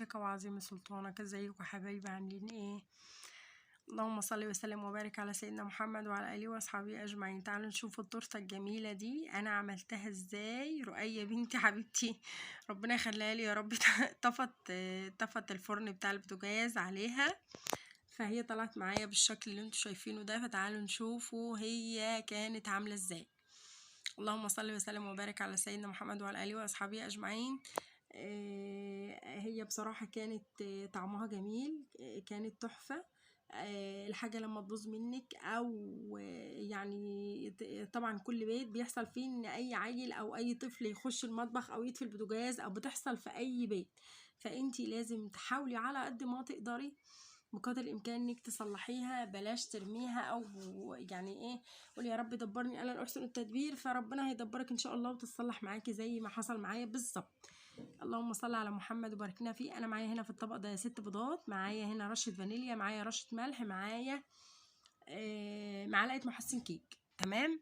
جلالك وعظيم سلطانك. ازيكم يا حبايبي عاملين ايه؟ اللهم صل وسلم وبارك على سيدنا محمد وعلى اله واصحابه اجمعين. تعالوا نشوف التورته الجميله دي انا عملتها ازاي. رؤية بنتي حبيبتي ربنا يخليها لي يا رب طفت الفرن بتاع البوتاجاز عليها، فهي طلعت معايا بالشكل اللي انتوا شايفينه ده. فتعالوا نشوفوا هي كانت عامله ازاي. اللهم صل وسلم وبارك على سيدنا محمد وعلى اله واصحابه اجمعين. هي بصراحه كانت طعمها جميل، كانت تحفه. الحاجه لما تبوظ منك او يعني طبعا كل بيت بيحصل فيه ان اي عيل او اي طفل يخش المطبخ او يطفي البوتاجاز، او بتحصل في اي بيت، فانتي لازم تحاولي على قد ما تقدري بقدر الامكان انك تصلحيها، بلاش ترميها او يعني ايه، قول يا رب دبرني انا احسن التدبير، فربنا هيدبرك ان شاء الله وتتصلح معاكي زي ما حصل معايا بالظبط. اللهم صل على محمد وبارك لنا فيه. انا معايا هنا في الطبق ده 6 بيضات، معايا هنا رشه فانيليا، معايا رشه ملح، معايا معلقه محسن كيك. تمام.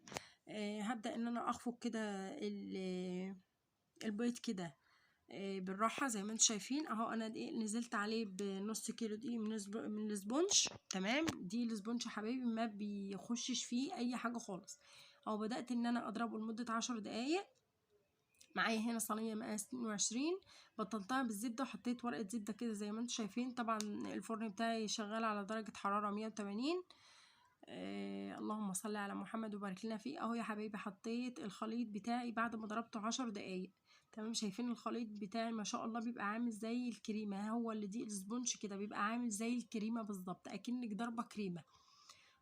هبدا ان انا اخفق كده البيض كده بالراحه زي ما انتم شايفين اهو. انا دقيق نزلت عليه بنص كيلو دقيق من الاسبونج. تمام. دي الاسبونج يا حبايبي ما بيخشش فيه اي حاجه خالص. او بدات ان انا اضربه لمده 10 دقايق. معايا هنا صينيه مقاس 22 بطنتها بالزبده وحطيت ورقه زبده كده زي ما انتم شايفين. طبعا الفرن بتاعي شغال على درجه حراره 180. اللهم صل على محمد وبارك لنا فيه. اهو يا حبايبي حطيت الخليط بتاعي بعد ما ضربته 10 دقايق. تمام. شايفين الخليط بتاعي ما شاء الله بيبقى عامل زي الكريمه، هو اللي دي السبونج كده بيبقى عامل زي الكريمه بالظبط، اكنك ضربه كريمه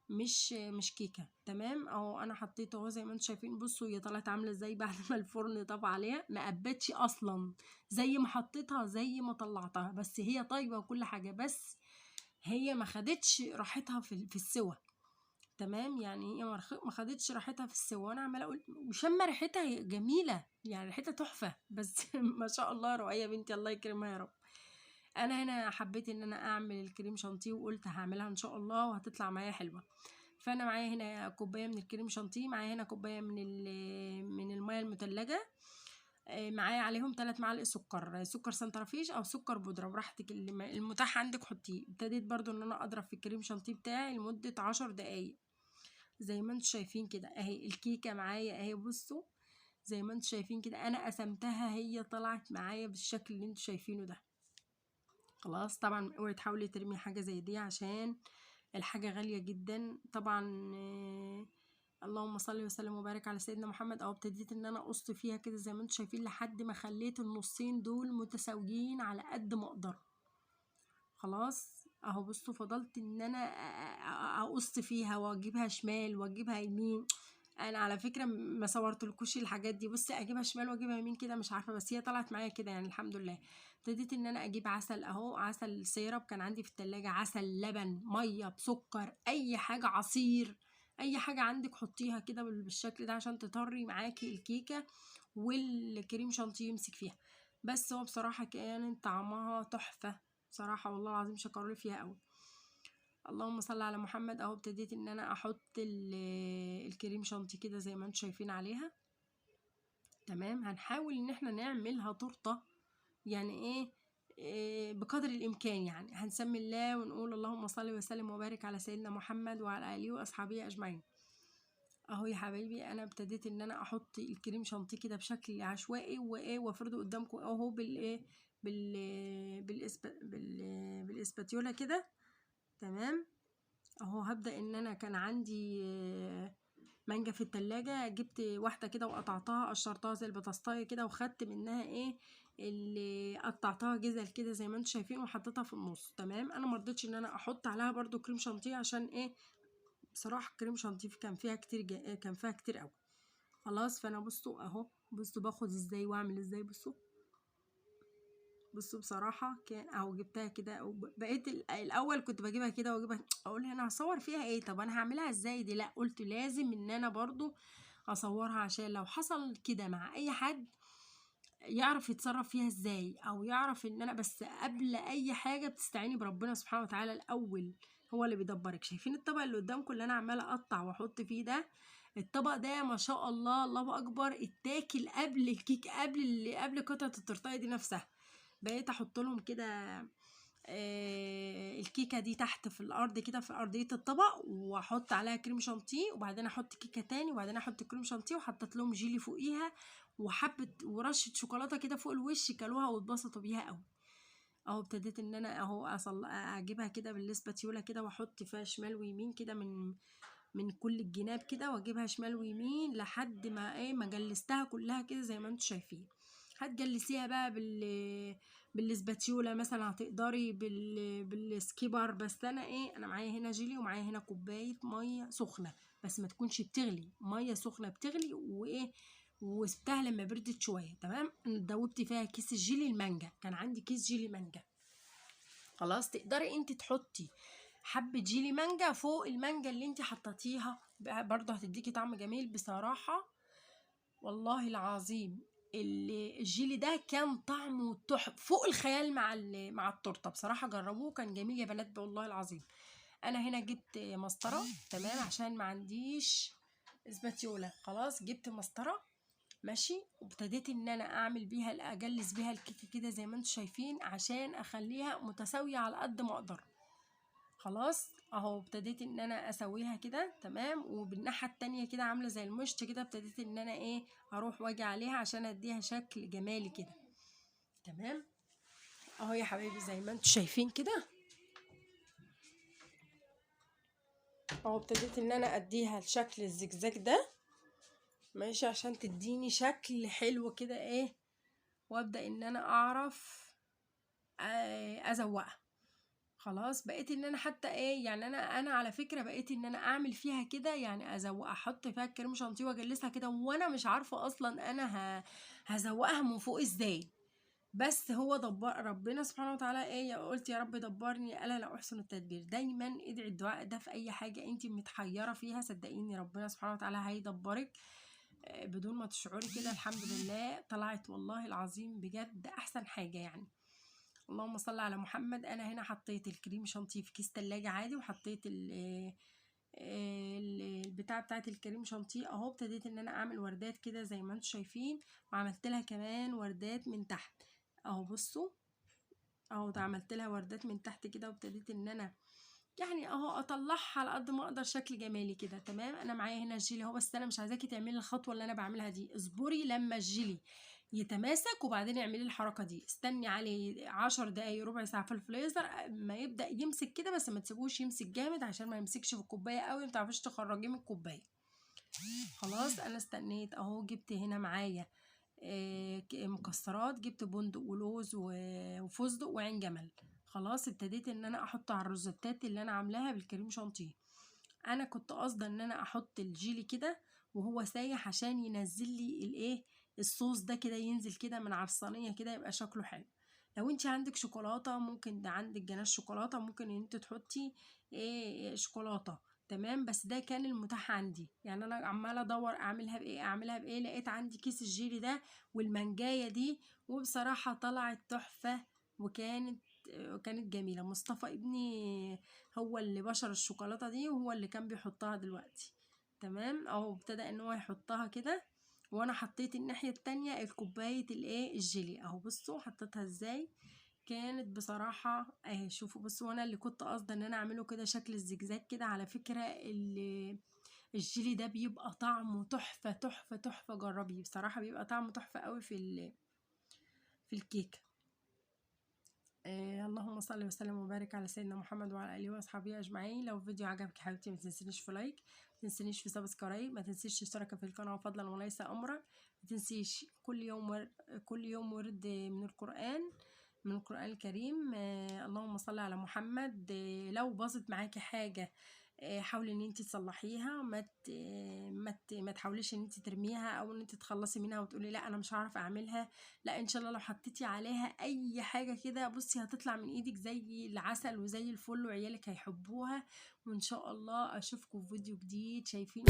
مش كيكه. تمام. اهو انا حطيته اهو زي ما انتم شايفين. بصوا هي طلعت عامله ازاي بعد ما الفرن طفى عليها، ما قبتش اصلا، زي ما حطيتها زي ما طلعتها، بس هي طيبه وكل حاجه، بس هي ما خدتش راحتها في السوى. تمام. يعني هي ما خدتش راحتها في السوا. وانا عماله اقول وشم ريحتها جميله، يعني ريحتها تحفه بس ما شاء الله رؤية بنتي الله يكرمها يا رب. انا هنا حبيت ان انا اعمل الكريم شانتيه وقلت هعملها ان شاء الله وهتطلع معايا حلوه. فانا معايا هنا كوبايه من الكريم شانتيه، معايا هنا كوبايه من الميه المتلجه، معايا عليهم 3 معالق سكر سنترفيش او سكر بودره براحتك المتاح عندك حطيه. ابتديت برضو ان انا اضرب في الكريم شانتيه بتاعي لمده 10 دقايق زي ما انتوا شايفين كده. اهي الكيكه معايا اهي، بصوا زي ما انتوا شايفين كده انا قسمتها، هي طلعت معايا بالشكل اللي انتوا شايفينه ده. خلاص. طبعا اوعي تحاولي ترمي حاجه زي دي عشان الحاجه غاليه جدا طبعا. اللهم صل وسلم وبارك على سيدنا محمد. او ابتديت ان انا اقص فيها كده زي ما انتوا شايفين لحد ما خليت النصين دول متساويين على قد ما اقدر. خلاص اهو. بصوا فضلت ان انا اقص فيها واجيبها شمال واجيبها يمين. انا على فكره ما صورتلكوش الحاجات دي، بصي اجيبها شمال واجيبها يمين كده مش عارفه، بس هي طلعت معايا كده يعني الحمد لله. ابتديت ان انا اجيب عسل اهو، عسل سيرب كان عندي في التلاجة، عسل، لبن، ميه بسكر، اي حاجه، عصير، اي حاجه عندك حطيها كده بالشكل ده عشان تطري معاكي الكيكه والكريم شانتيه يمسك فيها. بس هو بصراحه كانت طعمها تحفه بصراحه، والله العظيم شكرولي فيها قوي. اللهم صل على محمد. اهو ابتديت ان انا احط الكريم شانتيه كده زي ما انتم شايفين عليها. تمام. هنحاول ان احنا نعملها تورته يعني إيه بقدر الامكان، يعني هنسمي الله ونقول اللهم صل وسلم وبارك على سيدنا محمد وعلى اله واصحابه اجمعين. اهو يا حبايبي انا ابتديت ان انا احط الكريم شانتيه كده بشكل عشوائي وافرده قدامكم اهو بالاسباتيولا كده. تمام. اهو هبدأ ان انا كان عندي مانجا في التلاجة، جبت واحدة كده وقطعتها قشرتها زي البطاطاية كده، وخدت منها اللي قطعتها جزل كده زي ما انتم شايفين وحطيتها في النص. تمام. انا مرضتش ان انا احط عليها برضو كريم شانتيه عشان بصراحة كريم شانتيه كان فيها كتير كان فيها كتير قوي. خلاص. فانا بصوا اهو، بصوا باخد ازاي واعمل ازاي. بصوا بصراحة كان اهو جبتها كده، بقيت الاول كنت بجيبها كده واجيبها اقول انا هصور فيها ايه، طب انا هعملها ازاي دي، لا قلت لازم ان انا برضو اصورها عشان لو حصل كده مع اي حد يعرف يتصرف فيها ازاي، او يعرف ان انا بس قبل اي حاجة بتستعيني بربنا سبحانه وتعالى الاول، هو اللي بيدبرك. شايفين الطبق اللي قدامكم اللي انا عمالة اقطع واحط فيه ده؟ الطبق ده ما شاء الله الله اكبر اتاكل قبل الكيك، قبل قطعة التورتايه دي نفسها. بقيت احط لهم كده الكيكه دي تحت في الارض كده في ارضيه الطبق، واحط عليها كريم شانتيه، وبعدين احط كيكه تاني، وبعدين احط كريم شانتيه، وحطيت لهم جيلي فوقيها وحبه ورشه شوكولاته كده فوق الوش، كلوها واتبسطوا بيها قوي. اهو ابتديت ان انا اهو اجيبها كده بالاسباتيولا كده، واحط فيها شمال ويمين كده من كل الجناب كده، واجيبها شمال ويمين لحد ما ايه ما جلستها كلها كده زي ما انتم شايفين. هتجلسيها بقى بالاسباتيولا مثلا، هتقدري بالسكيبر، بس انا معايا هنا جيلي، ومعايا هنا كوبايه ميه سخنه، بس ما تكونش بتغلي، ميه سخنه بتغلي وسبتها لما بردت شويه. تمام، دوبت فيها كيس الجيلي المانجا، كان عندي كيس جيلي مانجا. خلاص، تقدري انت تحطي حبة جيلي مانجا فوق المانجا اللي انت حطيتيها، برضه هتديكي طعم جميل بصراحة. والله العظيم الجيلي ده كان طعمه فوق الخيال مع التورته بصراحة. جربوه كان جميل يا بنات والله العظيم. انا هنا جبت مسطرة، تمام، عشان ما عنديش اسباتيولا. خلاص جبت مسطرة ماشي، وابتديت ان انا اعمل بيها اجلس بيها الكيكه كده زي ما انتم شايفين، عشان اخليها متساويه على قد ما اقدر. خلاص اهو ابتديت ان انا اسويها كده تمام، وبالناحيه التانية كده عامله زي المشط كده، ابتديت ان انا اروح واجي عليها عشان اديها شكل جمالي كده. تمام اهو يا حبايبي زي ما انتم شايفين كده، اهو ابتديت ان انا اديها الشكل الزجزاج ده ماشي، عشان تديني شكل حلو كده وابدا ان انا اعرف ازوقها. خلاص بقيت ان انا حتى يعني انا على فكره بقيت ان انا اعمل فيها كده، يعني ازوقها، احط فيها الكريم شانتيه واجلسها كده، وانا مش عارفه اصلا انا هزوقها من فوق ازاي. بس هو دبر ربنا سبحانه وتعالى، قلت يا رب دبرني الا لا احسن التدبير. دايما ادعي الدعاء ده في اي حاجه انت متحيره فيها، صدقيني ربنا سبحانه وتعالى هيدبرك بدون ما تشعري كده. الحمد لله طلعت والله العظيم بجد احسن حاجه يعني. اللهم صل على محمد. انا هنا حطيت الكريم شانتيه في كيس تلاجة عادي، وحطيت البتاع بتاعت الكريم شانتيه اهو. ابتديت ان انا اعمل وردات كده زي ما انتم شايفين، وعملت لها كمان وردات من تحت اهو. بصوا اهو عملت لها وردات من تحت كده، وابتديت ان انا يعني اهو اطلعها على قد ما اقدر شكل جمالي كده. تمام، انا معايا هنا الجيلي اهو، بس انا مش عايزاكي تعملي الخطوه اللي انا بعملها دي. اصبري لما الجيلي يتماسك وبعدين اعملي الحركه دي، استني عليه 10 دقايق ربع ساعه في الفريزر ما يبدا يمسك كده، بس ما تسيبوش يمسك جامد عشان ما يمسكش في الكوبايه قوي، ما تعرفيش تخرجيه من الكوبايه. خلاص انا استنيت اهو. جبت هنا معايا مكسرات، جبت بندق ولوز وفستق وعين جمل. خلاص ابتديت ان انا احط على الروزتات اللي انا عاملاها بالكريم شانتيه. انا كنت قاصده ان انا احط الجيلي كده وهو سايح عشان ينزل لي الصوص ده كده، ينزل كده من على الصينيه كده يبقى شكله حلو. لو انت عندك شوكولاته ممكن، ده عندك جناش شوكولاته ممكن ان انت تحطي شوكولاته. تمام، بس ده كان المتاح عندي، يعني انا عماله ادور اعملها بايه لقيت عندي كيس الجيلي ده والمانجايه دي، وبصراحه طلعت تحفه. وكانت جميله. مصطفى ابني هو اللي بشر الشوكولاته دي، وهو اللي كان بيحطها دلوقتي. تمام اهو ابتدى ان هو يحطها كده، وانا حطيت الناحيه التانية الكوبايه الجيلي اهو. بصوا حطيتها ازاي، كانت بصراحه شوفوا بصوا، وانا اللي كنت قاصده ان انا اعمله كده شكل الزجزاج كده. على فكره الجيلي ده بيبقى طعمه تحفه تحفه تحفه، جربيه بصراحه بيبقى طعمه تحفه قوي في الكيكه. اللهم صل وسلم وبارك على سيدنا محمد وعلى اله واصحابه اجمعين. لو الفيديو عجبك يا حبيبتي ما تنسينيش في لايك، ما تنسينيش في سبسكرايب، ما تنسيش تشترك في القناه فضلا وليس امرا، ما تنسيش كل يوم ورد من القرآن الكريم. اللهم صل على محمد. لو باظت معاكي حاجة حاولي ان انت تصلحيها، ما تحاوليش ان انت ترميها او ان انت تخلصي منها وتقولي لا انا مش هعرف اعملها. لا ان شاء الله لو حطيتي عليها اي حاجة كده بصي هتطلع من ايدك زي العسل وزي الفل، وعيالك هيحبوها. وان شاء الله اشوفكم في فيديو جديد. شايفين